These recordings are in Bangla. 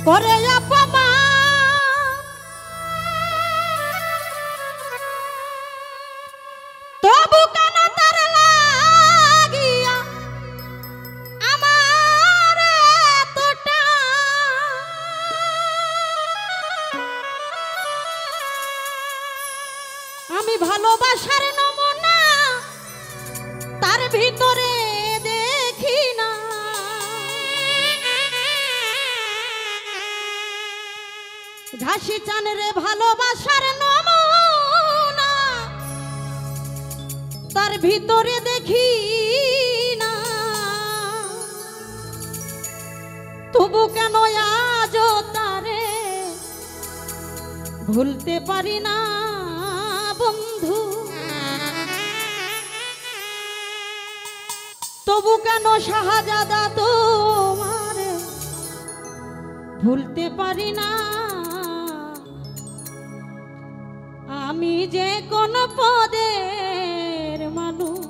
করে অপমান তবু কেন তার লাগিয়া আমার এতটা আমি ভালোবাসার নমুনা তার ভিতরে দেখি না ঘাসি চানের ভালোবাসার নমুনা তার ভিতরে দেখি না তবু কেন আজও তারে ভুলতে পারি না বন্ধু তবু কেন শাহজাদা তোমারে ভুলতে পারি না আমি যে কোন পদের মানুষ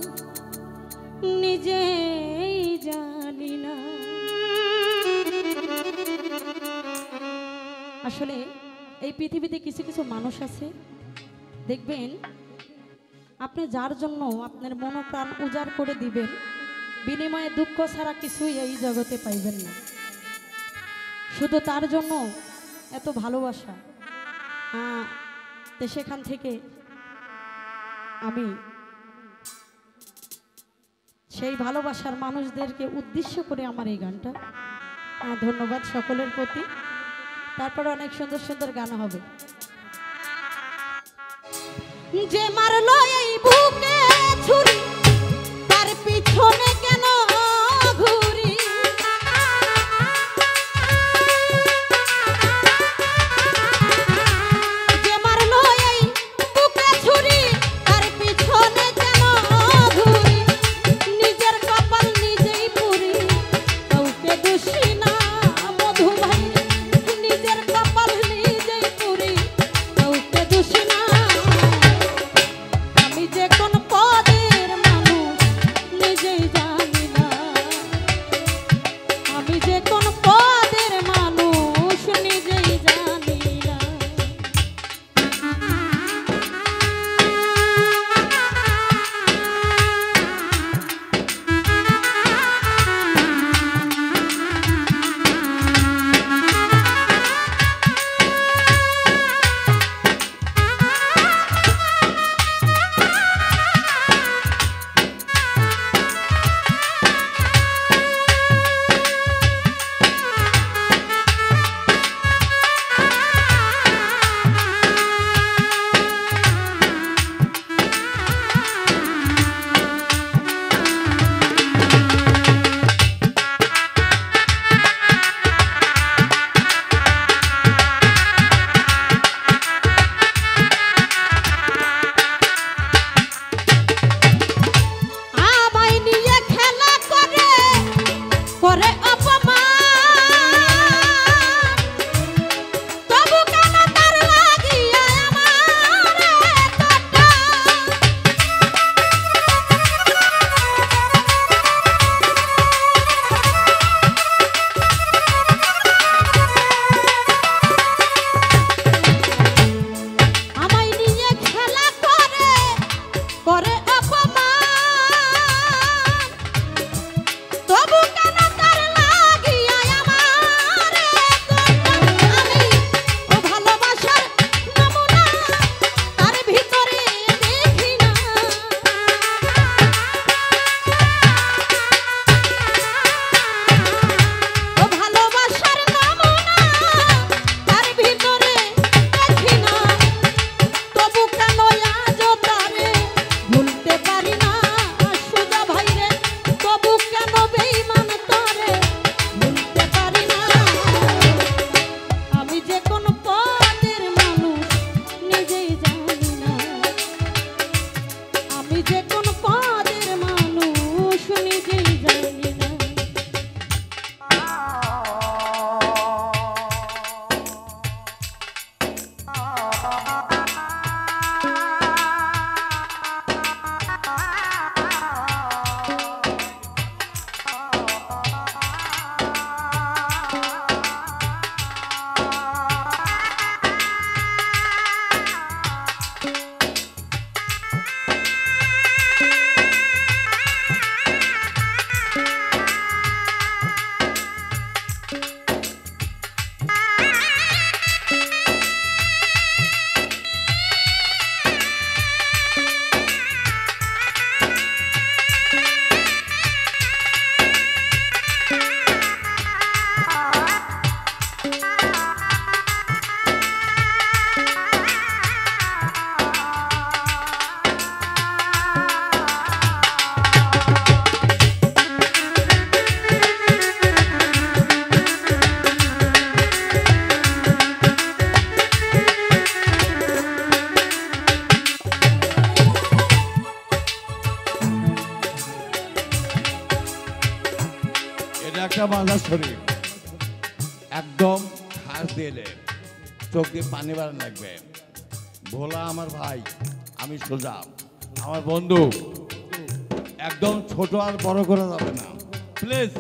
নিজেই জানি না আসলে এই পৃথিবীতে কিছু কিছু মানুষ আছে দেখবেন আপনি যার জন্য আপনার মনোপ্রাণ উজাড় করে দিবেন বিনিময়ে দুঃখ ছাড়া কিছুই এই জগতে পাইবেন না শুধু তার জন্য এত ভালোবাসা তো সেখান থেকে আমি সেই ভালোবাসার মানুষদেরকে উদ্দেশ্য করে আমার এই গানটা ধন্যবাদ সকলের প্রতি তারপরে অনেক সুন্দর সুন্দর গান হবে যে মারলো এই বুকে ছুরি তার পিছনে কেন ঘুরি যে মারলো এই বুকে ছুরি তার পিছনে কেন ঘুরি নিজের কপাল নিজেই পুরি কাউকে দোষী না মধু ভাই নিজের কপাল নিজেই পুরি কাউকে দোষী না আমি যে কোন পদের মানুষ নিজেই জানি না আমি যে কোন পদের মানুষ নিজেই জানি না করে অপমান তবু কেন তার একটা মাজার শরীফ একদম খাস দিলে চোখ দিয়ে পানি বাড়ান লাগবে। ভোলা আমার ভাই, আমি সোজা আমার বন্ধু, একদম ছোট আর বড় করা যাবে না প্লিজ।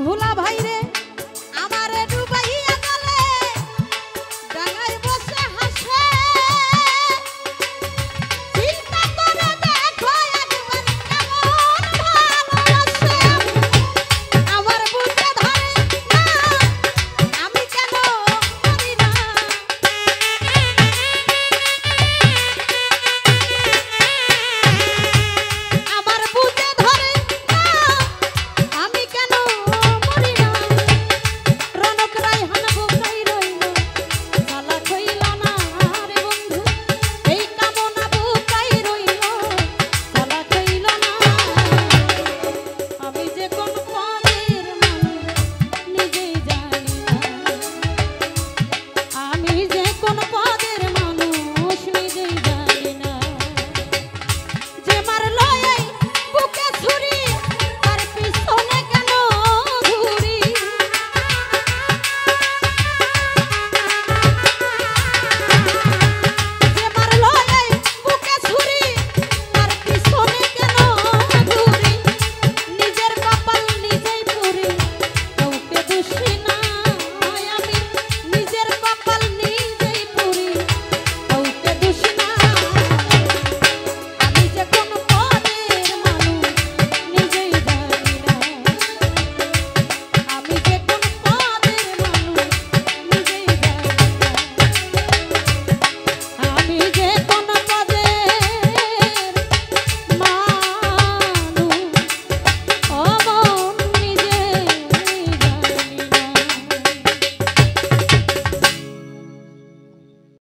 ভোলা ভাই রে